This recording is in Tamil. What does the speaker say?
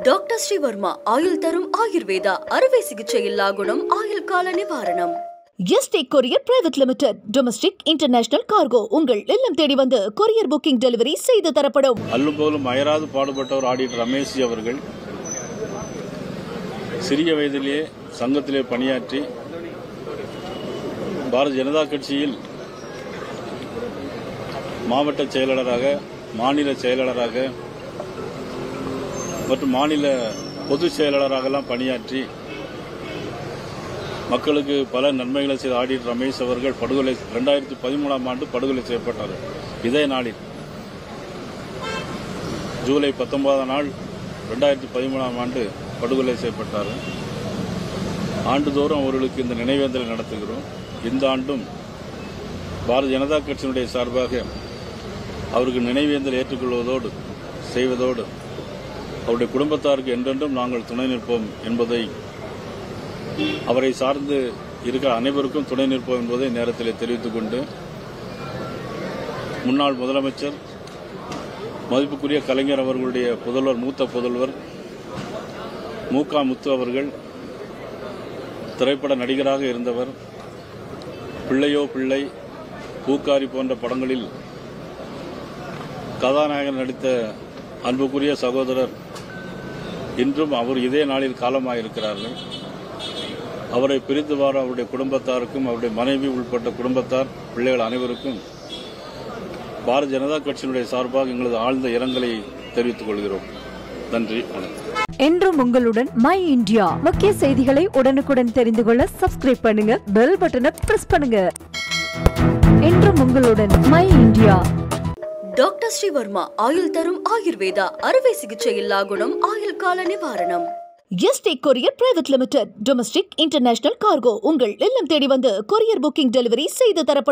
டாக்டர் ஸ்ரீவர்மா ஆயுள் தரும் ஆயுர்வேதா அறுவை சிகிச்சையில்லா குணம் ஆயுள் கால நிவாரணம். Yesterday courier private limited domestic international cargo உங்கள் இல்லம் தேடி வந்து கொரியர் புக்கிங் டெலிவரி செய்து தரப்படும். அல்லும் போலும் அயராது பாடுபட்டவர் ஆடிட்டர் ரமேஷ் அவர்கள் சிறிய வயதிலேயே சங்கத்திலே பணியாற்றி பாரதிய ஜனதா கட்சியில் மாவட்ட செயலாளராக, மாநில செயலாளராக மற்றும் மாநில பொதுச் செயலாளராகலாம் பணியாற்றி மக்களுக்கு பல நன்மைகளை செய்த ஆடிட்டர் ரமேஷ் அவர்கள் 2013ஆம் ஆண்டு படுகொலை செய்யப்பட்டார். இதே நாளில் ஜூலை 19ஆம் நாள் 2013ஆம் ஆண்டு படுகொலை செய்யப்பட்டார். ஆண்டுதோறும் அவர்களுக்கு இந்த நினைவேந்தலை நடத்துகிறோம். இந்த ஆண்டும் பாரதிய ஜனதா கட்சியினுடைய சார்பாக அவருக்கு நினைவேந்தல் ஏற்றுக்கொள்வதோடு செய்வதோடு அவருடைய குடும்பத்தாருக்கு என்றென்றும் நாங்கள் துணை நிற்போம் என்பதை, அவரை சார்ந்து இருக்கிற அனைவருக்கும் துணை நிற்போம் என்பதை நேரத்தில் தெரிவித்துக் கொண்டு, முன்னாள் முதலமைச்சர் மதிப்புக்குரிய கலைஞர் அவர்களுடைய புதல்வர், மூத்த புதல்வர் மு.க. முத்து அவர்கள் திரைப்பட நடிகராக இருந்தவர். பிள்ளையோ பிள்ளை, பூக்காரி போன்ற படங்களில் கதாநாயகன் நடித்த அன்புக்குரிய சகோதரர் இன்றும் அவர் இதே நாளில் காலமாயிருக்கிறார்கள். அவரை பிரித்து வார அவருடைய குடும்பத்தாருக்கும், அவருடைய மனைவி உள்பட்ட குடும்பத்தார், பிள்ளைகள் அனைவருக்கும் பாரதிய ஜனதா கட்சியினுடைய சார்பாக எங்களது ஆழ்ந்த இரங்கலை தெரிவித்துக் கொள்கிறோம். நன்றி, வணக்கம். என்றும் உங்களுடன் மை இந்தியா. முக்கிய செய்திகளை உடனுக்குடன் தெரிந்து கொள்ள சப்ஸ்கிரைப் பண்ணுங்க, பெல் பட்டனை பிரஸ் பண்ணுங்க. என்றும் உங்களுடன் மை இந்தியா. டாக்டர் ஸ்ரீவர்மா ஆயுள் தரும் ஆயுர்வேதா அறுவை சிகிச்சையில்லா குணம் ஆயுள் கால நிவாரணம். Yesterday courier private limited domestic international cargo உங்கள் இல்லம் தேடி வந்து கொரியர் புக்கிங் டெலிவரி செய்து தரப்படும்.